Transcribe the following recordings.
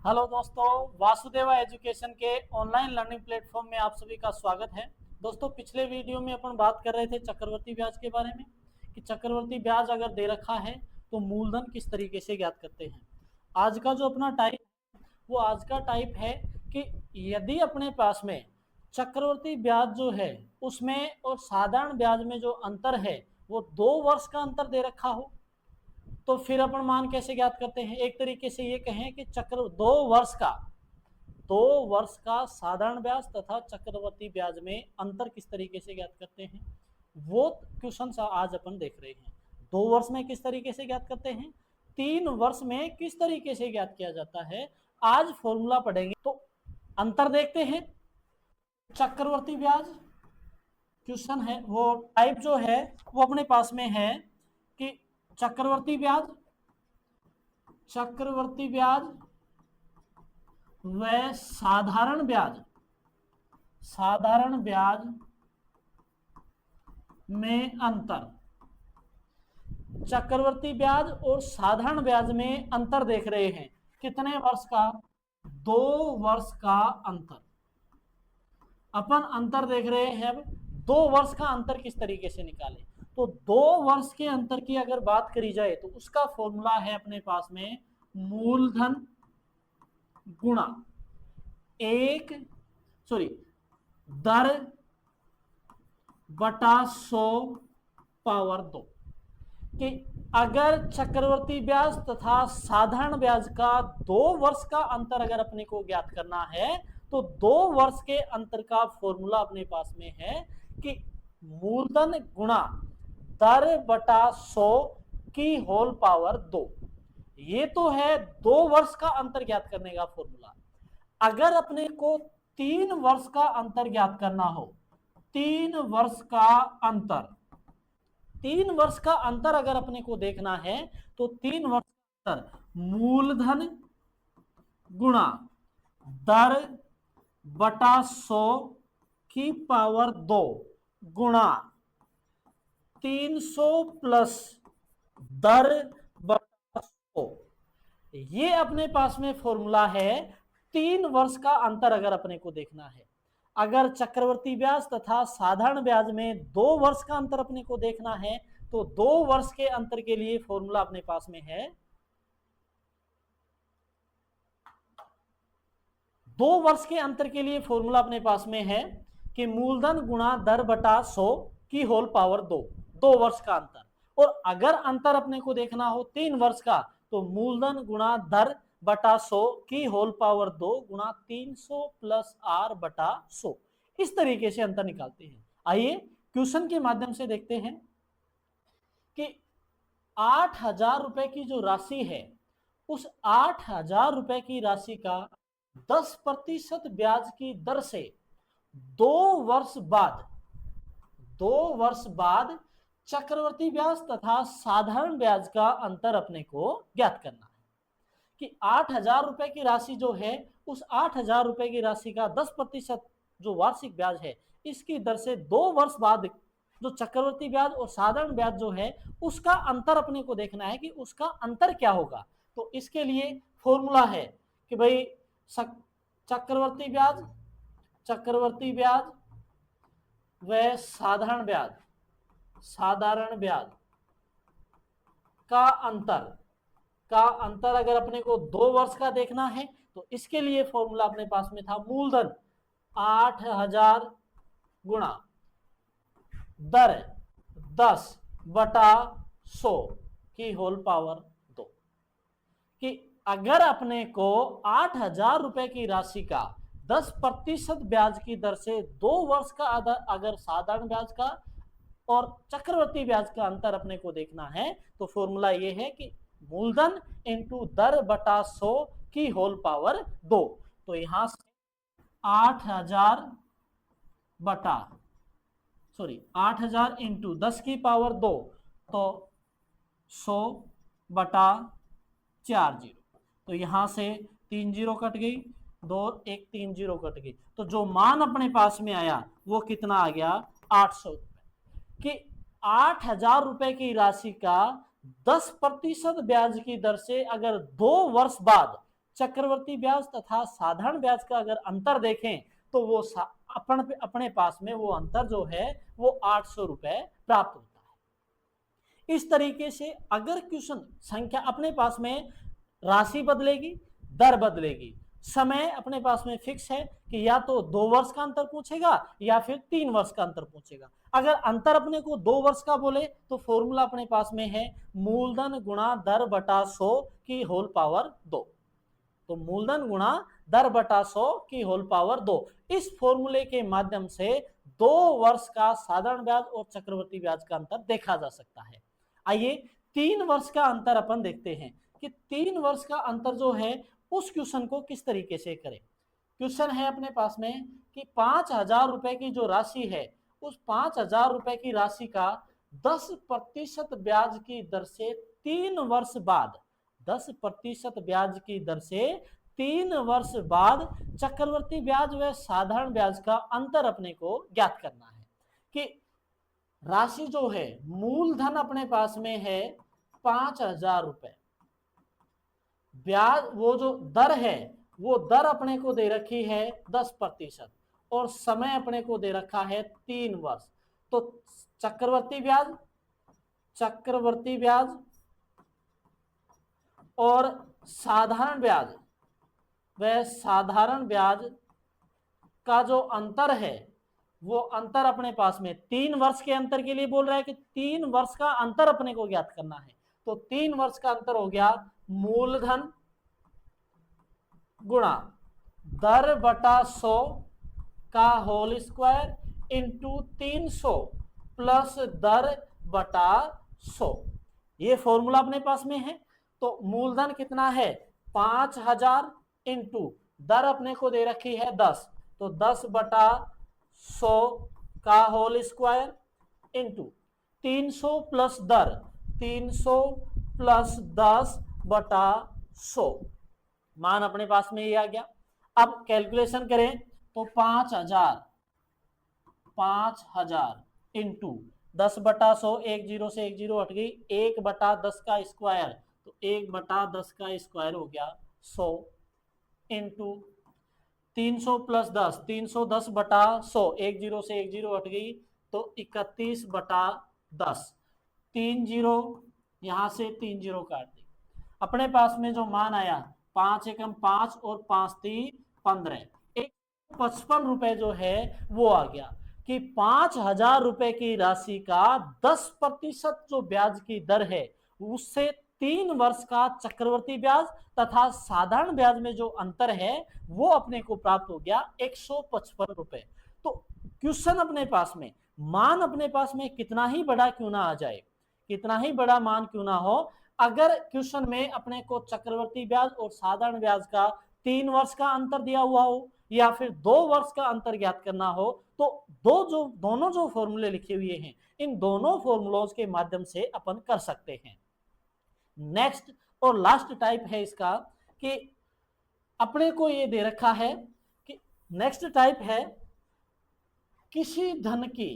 Hello दोस्तों, Vasudeva education के online learning platform में आप सभी का स्वागत है। दोस्तों, पिछले वीडियो में अपन बात कर रहे थे चक्रवर्ती ब्याज के बारे में कि चक्रवर्ती ब्याज अगर दे रखा है तो मूलधन किस तरीके से ज्ञात करते हैं। आज का जो अपना टाइप वो आज का टाइप है कि यदि अपने पास में चक्रवर्ती ब्याज जो है उसमें और साधारण ब्याज में जो अंतर है वो 2 वर्ष का अंतर दे रखा हो, तो फिर अपन मान कैसे ज्ञात करते हैं। एक तरीके से ये कहें कि चक्र 2 वर्ष का साधारण ब्याज तथा चक्रवर्ती ब्याज में अंतर किस तरीके से ज्ञात करते हैं, वो क्वेश्चन आज अपन देख रहे हैं। 2 वर्ष में किस तरीके से ज्ञात करते हैं, 3 वर्ष में किस तरीके से ज्ञात किया जाता है, आज फॉर्मूला पढ़ेंगे। तो अंतर देखते हैं। चक्रवर्ती ब्याज क्वेश्चन है, वो टाइप जो है वो अपने पास में है कि चक्रवर्ती ब्याज व साधारण ब्याज में अंतर। चक्रवर्ती ब्याज और साधारण ब्याज में अंतर देख रहे हैं। कितने वर्ष का? 2 वर्ष का अंतर। अपन अंतर देख रहे हैं। अब 2 वर्ष का अंतर किस तरीके से निकालें, तो 2 वर्ष के अंतर की अगर बात करी जाए तो उसका फॉर्मूला है अपने पास में मूलधन गुणा दर बटा 100 पावर 2। कि अगर चक्रवर्ती ब्याज तथा साधारण ब्याज का 2 वर्ष का अंतर अगर अपने को ज्ञात करना है तो 2 वर्ष के अंतर का फॉर्मूला अपने पास में है कि मूलधन गुणा दर बटा 100 की होल पावर 2। ये तो है 2 वर्ष का अंतर ज्ञात करने का फॉर्मूला। अगर अपने को 3 वर्ष का अंतर ज्ञात करना हो, 3 वर्ष का अंतर, 3 वर्ष का अंतर अगर अपने को देखना है तो 3 वर्ष का अंतर मूलधन गुणा दर बटा 100 की पावर 2 गुणा 300 प्लस दर बटा 100। ये अपने पास में फॉर्मूला है। 3 वर्ष का अंतर अगर अपने को देखना है, अगर चक्रवर्ती ब्याज तथा साधारण ब्याज में 2 वर्ष का अंतर अपने को देखना है तो 2 वर्ष के अंतर के लिए फॉर्मूला अपने पास में है 2 वर्ष के अंतर के लिए फॉर्मूला अपने पास में है कि मूलधन गुणा दर बटा 100 की होल पावर 2। 2 वर्ष का अंतर। और अगर अंतर अपने को देखना हो 3 वर्ष का तो मूलधन गुणा दर बटा 100 की होल पावर 2 गुणा 300 प्लस आर बटा 100। इस तरीके से अंतर निकालते हैं। आइए क्वेश्चन के माध्यम से देखते हैं कि 8,000 रुपए की जो राशि है उस 8,000 रुपए की राशि का 10% ब्याज की दर से 2 वर्ष बाद चक्रवर्ती ब्याज तथा साधारण ब्याज का अंतर अपने को ज्ञात करना है। कि 8,000 रुपए की राशि जो है उस 8,000 रुपए की राशि का 10% जो वार्षिक ब्याज है इसकी दर से 2 वर्ष बाद जो चक्रवर्ती ब्याज और साधारण ब्याज जो है उसका अंतर अपने को देखना है कि उसका अंतर क्या होगा। तो इसके लिए फॉर्मूला है कि भाई चक्रवर्ती ब्याज व साधारण ब्याज का अंतर अगर अपने को 2 वर्ष का देखना है तो इसके लिए फॉर्मूला अपने पास में था मूलधन 8,000 गुणा दर 10 बटा 100 की होल पावर 2। कि अगर अपने को 8,000 रुपए की राशि का 10% ब्याज की दर से 2 वर्ष का अगर साधारण ब्याज का और चक्रवर्ती ब्याज का अंतर अपने को देखना है तो फॉर्मूला ये है कि मूलधन इंटू दर बटा 100 की होल पावर 2। तो यहां से 8,000 इंटू 10 की पावर 2 तो 100 बटा 40। तो यहां से 3 जीरो कट गई, 3 जीरो कट गई। तो जो मान अपने पास में आया वो कितना आ गया? 800 रुपए। कि 8,000 रुपए की राशि का 10% ब्याज की दर से अगर 2 वर्ष बाद चक्रवर्ती ब्याज तथा साधारण ब्याज का अगर अंतर देखें तो वो अपने पास में वो अंतर जो है वो 800 रुपए प्राप्त होता है। इस तरीके से अगर क्वेश्चन संख्या अपने पास में राशि बदलेगी, दर बदलेगी, समय अपने पास में फिक्स है कि या तो 2 वर्ष का अंतर पूछेगा या फिर 3 वर्ष का अंतर पूछेगा। अगर अंतर अपने को 2 वर्ष का बोले तो फॉर्मूला अपने पास में है मूलधन गुणा दर बटा 100 की होल पावर 2। तो मूलधन गुणा दर बटा 100 की होल पावर 2। इस फॉर्मूले के माध्यम से 2 वर्ष का साधारण ब्याज और चक्रवर्ती ब्याज का अंतर देखा जा सकता है। आइए 3 वर्ष का अंतर अपन देखते हैं कि 3 वर्ष का अंतर जो है उस क्वेश्चन को किस तरीके से करें। क्वेश्चन है अपने पास में कि 5,000 रुपए की जो राशि है उस 5,000 रुपए की राशि का 10% ब्याज की दर से 3 वर्ष बाद 10% ब्याज की दर से 3 वर्ष बाद चक्रवर्ती ब्याज व साधारण ब्याज का अंतर अपने को ज्ञात करना है। कि राशि जो है मूलधन अपने पास में है 5,000 रुपए, ब्याज वो जो दर है वो दर अपने को दे रखी है 10% और समय अपने को दे रखा है 3 वर्ष। तो चक्रवर्ती ब्याज और साधारण ब्याज वह साधारण ब्याज का जो अंतर है वो अंतर अपने पास में 3 वर्ष के अंतर के लिए बोल रहा है कि 3 वर्ष का अंतर अपने को ज्ञात करना है। तो 3 वर्ष का अंतर हो गया मूलधन गुणा दर बटा 100 का होल स्क्वायर इंटू 300 प्लस दर बटा 100। ये फॉर्मूला अपने पास में है। तो मूलधन कितना है 5,000 इंटू दर अपने को दे रखी है 10, तो 10 बटा 100 का होल स्क्वायर इंटू 300 प्लस दर 300 प्लस 10 बटा 100। मान अपने पास में ये आ गया। अब कैलकुलेशन करें तो 5,000 इंटू 10 बटा 100, 1 0 से 1 0 हट गई, 1 बटा 10 का स्क्वायर, तो 1 बटा 10 का स्क्वायर हो गया 100 इंटू 300 प्लस 10, 310 बटा 100, 1 0 से 1 0 हट गई, तो 31 बटा 10, 3 0 यहां से 3 0 काट दी। अपने पास में जो मान आया 5 एकम 5 और 5 3 15, 155 रुपए जो है वो आ गया। कि 5,000 रुपए की राशि का 10% जो ब्याज की दर है उससे 3 वर्ष का चक्रवर्ती ब्याज तथा साधारण ब्याज में जो अंतर है वो अपने को प्राप्त हो गया 155 रुपए। तो क्वेश्चन अपने पास में मान अपने पास में कितना ही बड़ा क्यों ना आ जाए, कितना ही बड़ा मान क्यों ना हो, अगर क्वेश्चन में अपने को चक्रवर्ती ब्याज और साधारण ब्याज का 3 वर्ष का अंतर दिया हुआ हो या फिर 2 वर्ष का अंतर ज्ञात करना हो, तो दोनों जो फॉर्मूले लिखे हुए हैं इन दोनों फॉर्मूलों के माध्यम से अपन कर सकते हैं। नेक्स्ट और लास्ट टाइप है इसका कि अपने को ये दे रखा है कि नेक्स्ट टाइप है किसी धन की,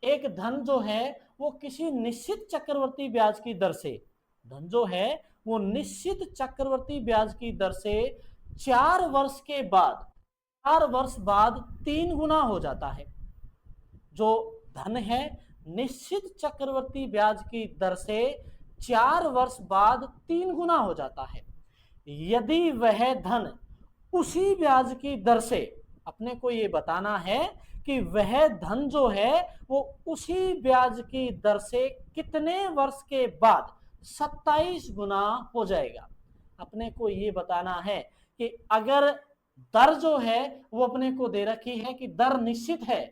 एक धन जो है वो किसी निश्चित चक्रवर्ती ब्याज की दर से, धन जो है वो निश्चित चक्रवर्ती ब्याज की दर से 4 वर्ष के बाद 4 वर्ष बाद 3 गुना हो जाता है। जो धन है निश्चित चक्रवर्ती ब्याज की दर से 4 वर्ष बाद 3 गुना हो जाता है। यदि वह धन उसी ब्याज की दर से, अपने को ये बताना है कि वह धन जो है वो उसी ब्याज की दर से कितने वर्ष के बाद 27 गुना हो जाएगा। अपने को ये बताना है कि अगर दर जो है वो अपने को दे रखी है कि दर निश्चित है,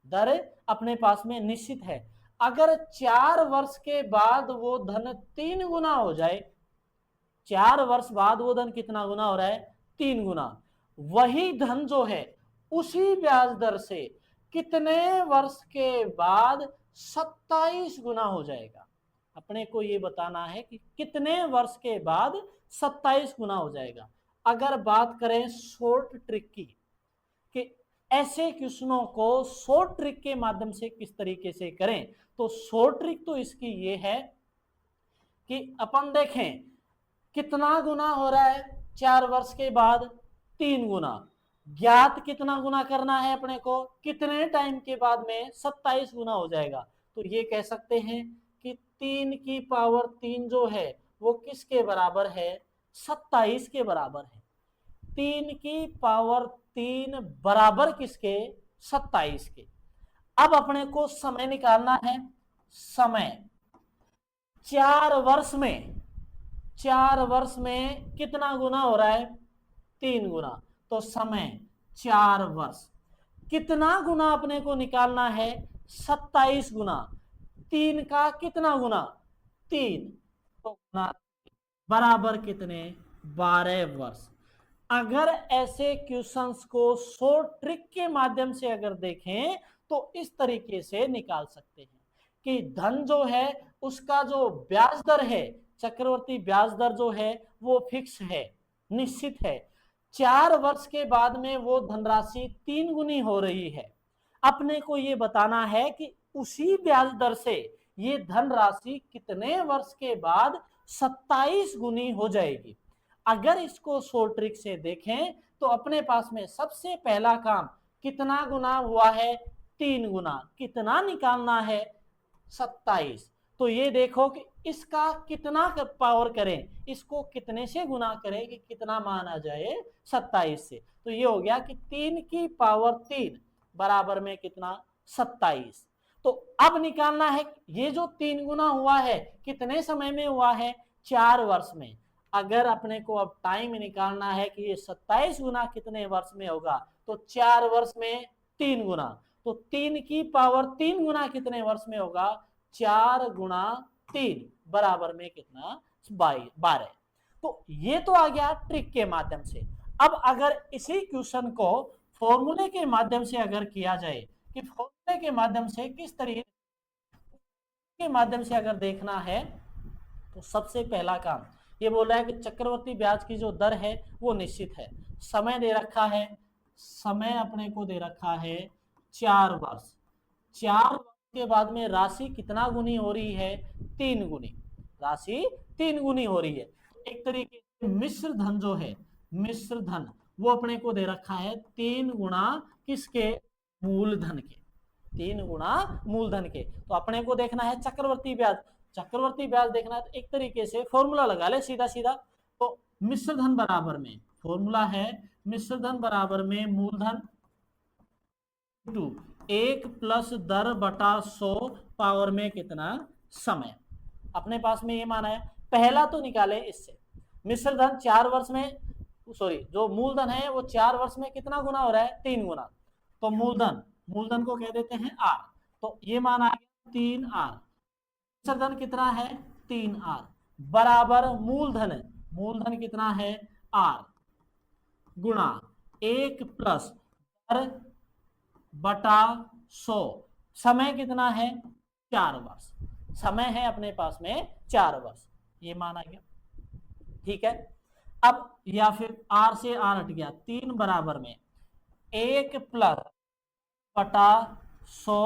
दर अपने पास में निश्चित है, अगर 4 वर्ष के बाद वो धन 3 गुना हो जाए, 4 वर्ष बाद वो धन कितना गुना हो रहा है 3 गुना, वही धन जो है उसी ब्याज दर से कितने वर्ष के बाद 27 गुना हो जाएगा। अपने को ये बताना है कि कितने वर्ष के बाद 27 गुना हो जाएगा। अगर बात करें शॉर्ट ट्रिक की कि ऐसे क्वेश्चनों को शॉर्ट ट्रिक के माध्यम से किस तरीके से करें, तो शॉर्ट ट्रिक तो इसकी ये है कि अपन देखें कितना गुना हो रहा है 4 वर्ष के बाद 3 गुना। ज्ञात कितना गुना करना है अपने को, कितने टाइम के बाद में 27 गुना हो जाएगा। तो ये कह सकते हैं कि 3 की पावर 3 जो है वो किसके बराबर है, 27 के बराबर है। 3 की पावर 3 बराबर किसके, 27 के। अब अपने को समय निकालना है। समय 4 वर्ष में कितना गुना हो रहा है, 3 गुना। तो समय 4 वर्ष कितना गुना अपने को निकालना है, 27 गुना। 3 का कितना गुना, 3, तो गुना बराबर कितने, 12 वर्ष। अगर ऐसे क्वेश्चंस को शॉर्ट ट्रिक के माध्यम से अगर देखें तो इस तरीके से निकाल सकते हैं कि धन जो है उसका जो ब्याज दर है, चक्रवर्ती ब्याज दर जो है वो फिक्स है, निश्चित है। 4 वर्ष के बाद में वो धनराशि 3 गुनी हो रही है। अपने को ये बताना है कि उसी ब्याज दर से ये धनराशि कितने वर्ष के बाद 27 गुनी हो जाएगी। अगर इसको शॉर्ट ट्रिक से देखें तो अपने पास में सबसे पहला काम कितना गुना हुआ है, 3 गुना। कितना निकालना है, 27। तो ये देखो कि इसका कितना पावर करें, इसको कितने से गुना करें कि कितना मान आ जाए, 27 से। तो ये हो गया कि 3 की पावर 3 बराबर में कितना, 27। तो अब निकालना है ये जो 3 गुना हुआ है कितने समय में हुआ है, 4 वर्ष में। अगर अपने को अब टाइम निकालना है कि ये 27 गुना कितने वर्ष में होगा, तो 4 वर्ष में 3 गुना। तो 3 की पावर 3 गुना कितने वर्ष में होगा, 4 गुणा 3 बराबर में कितना, 12। तो ये तो आ गया ट्रिक के माध्यम से। अब अगर इसी क्वेश्चन को फॉर्मूले के माध्यम से अगर किया जाए कि फॉर्मूले के माध्यम से किस तरीके के माध्यम से अगर देखना है, तो सबसे पहला काम ये बोल रहा है कि चक्रवर्ती ब्याज की जो दर है वो निश्चित है। समय दे रखा है, समय अपने को दे रखा है 4 वर्ष। 4 वर्ष के बाद में राशि कितना गुनी हो रही है, 3 गुनी। राशि 3 गुनी हो रही है। एक तरीके से मिश्र धन जो है, मिश्र धन वो अपने को दे रखा है 3 गुना किसके, मूलधन के। 3 गुना मूलधन के। तो अपने को देखना है चक्रवर्ती ब्याज। चक्रवर्ती ब्याज देखना है तो एक तरीके से फॉर्मूला लगा ले सीधा सीधा। तो मिश्र धन बराबर में, फॉर्मूला है मिश्र धन बराबर में मूलधन टू 1 प्लस दर बटा 100 पावर में कितना, समय। अपने पास में ये माना है, पहला तो निकाले इससे। मिश्र धन 4 वर्ष में, सॉरी जो मूलधन है वो 4 वर्ष में कितना गुना हो रहा है, 3 गुना। तो मूलधन को कह देते हैं आर। तो ये मान आ गया 3R। मिश्र धन कितना है, 3R बराबर मूलधन कितना है, R गुणा 1 प्लस दर बटा 100। समय कितना है, 4 वर्ष। समय है अपने पास में 4 वर्ष, ये माना गया। ठीक है। अब या फिर R से R हट गया, 3 बराबर में 1 प्लस बटा 100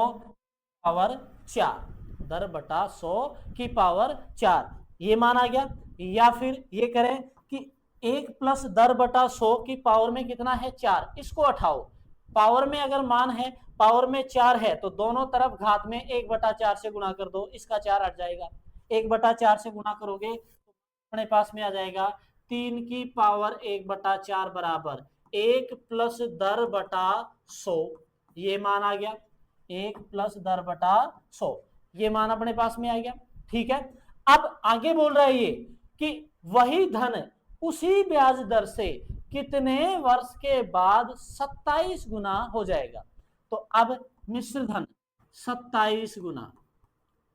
पावर 4, दर बटा 100 की पावर 4, ये माना गया। या फिर ये करें कि 1 प्लस दर बटा 100 की पावर में कितना है, 4, इसको उठाओ। पावर में अगर मान है, पावर में 4 है तो दोनों तरफ घात में 1/4 से गुणा कर दो, इसका 4 हट जाएगा। 1/4 से गुणा करोगे तो अपने पास में आ जाएगा 3 की पावर 1/4 बराबर 1 प्लस दर बटा 100, ये मान आ गया। 1 प्लस दर बटा 100, ये मान अपने पास में आ गया। ठीक है। अब आगे बोल रहा है ये कि वही धन उसी ब्याज दर से कितने वर्ष के बाद 27 गुना हो जाएगा। तो अब मिश्र धन 27 गुना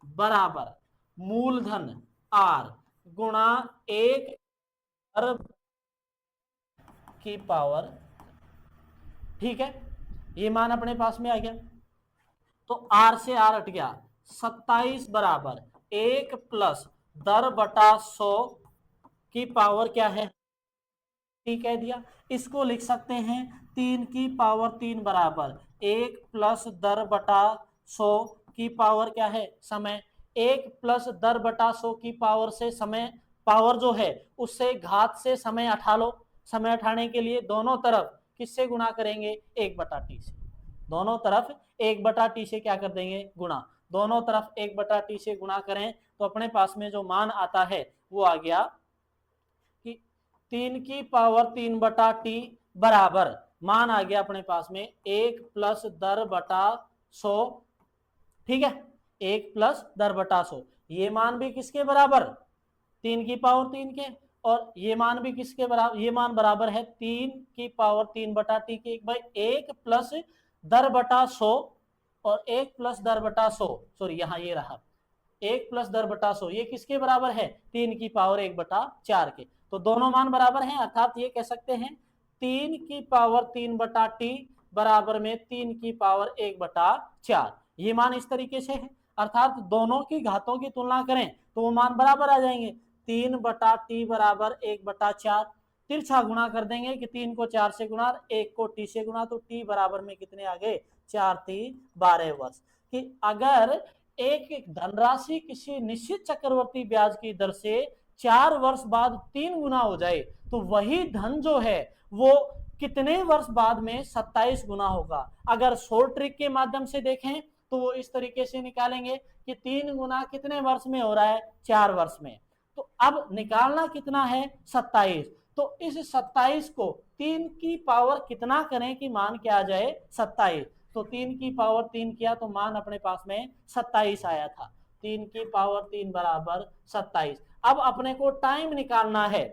बराबर मूलधन R गुणा 1 अरब की पावर, ठीक है, ये मान अपने पास में आ गया। तो R से R हट गया, 27 बराबर 1 प्लस दर बटा 100 की पावर क्या है, ठीक कह दिया। इसको लिख सकते हैं 3 की पावर 3 बराबर 1 प्लस दर बटा 100 की पावर क्या है, समय। 1 प्लस दर बटा 100 की पावर से समय, पावर जो है उससे घात से समय हटा लो, समय उठाने के लिए दोनों तरफ किससे गुणा करेंगे, 1/t से। दोनों तरफ 1/t से क्या कर देंगे, गुणा। दोनों तरफ 1/t से गुणा करें तो अपने पास में जो मान आता है वो आ गया कि 3 की पावर 3/t बराबर मान आ गया अपने पास में 1 + 10/100। ठीक है, 1 + 10/100। ये मान भी किसके बराबर, 3 की पावर 3 के, और ये मान भी किसके बराबर, ये मान बराबर है 3 की पावर 3/t के। भाई 1 + 10/100 और 1 + 10/100, सॉरी यहाँ ये रहा 1 + 10/100, ये किसके बराबर है, 3 की पावर 1/4 के। तो दोनों मान बराबर हैं, अर्थात ये कह सकते हैं 3 की पावर 3/t बराबर में 3 की पावर 1/4। ये मान इस तरीके से है, अर्थात दोनों की घातों की तुलना करें तो वो मान बराबर आ जाएंगे। 3/t बराबर 1/4, तिरछा गुणा कर देंगे कि 3 को 4 से गुणा, 1 को t से गुणा, तो t बराबर में कितने आ गए, 4×3 12 वर्ष। कि अगर एक धनराशि किसी निश्चित चक्रवर्ती ब्याज की दर से 4 वर्ष बाद 3 गुना हो जाए तो वही धन जो है वो कितने वर्ष बाद में 27 गुना होगा। अगर शॉर्ट ट्रिक के माध्यम से देखें तो वो इस तरीके से निकालेंगे कि 3 गुना कितने वर्ष में हो रहा है, 4 वर्ष में। तो अब निकालना कितना है, 27। तो इस 27 को 3 की पावर कितना करें कि मान क्या आ जाए, 27। तो 3 की पावर 3 किया तो मान अपने पास में 27 आया था। 3 की पावर 3 बराबर 27। अब अपने को टाइम निकालना है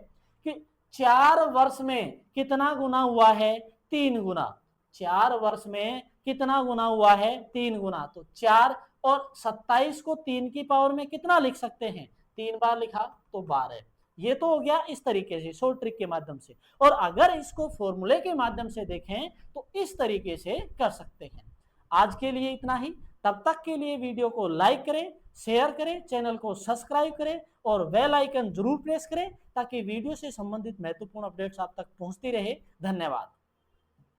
कि 4 वर्ष में कितना गुना हुआ है, 3 गुना। 4 वर्ष में कितना गुना हुआ है, 3 गुना। तो 4 और 27 को 3 की पावर में कितना लिख सकते हैं, 3 बार लिखा तो 12। ये तो हो गया इस तरीके से शॉर्ट ट्रिक के माध्यम से। और अगर इसको फॉर्मूले के माध्यम से देखें तो इस तरीके से कर सकते हैं। आज के लिए इतना ही, तब तक के लिए वीडियो को लाइक करें, शेयर करें, चैनल को सब्सक्राइब करें और बेल आइकन जरूर प्रेस करें ताकि वीडियो से संबंधित महत्वपूर्ण अपडेट्स आप तक पहुंचती रहे। धन्यवाद।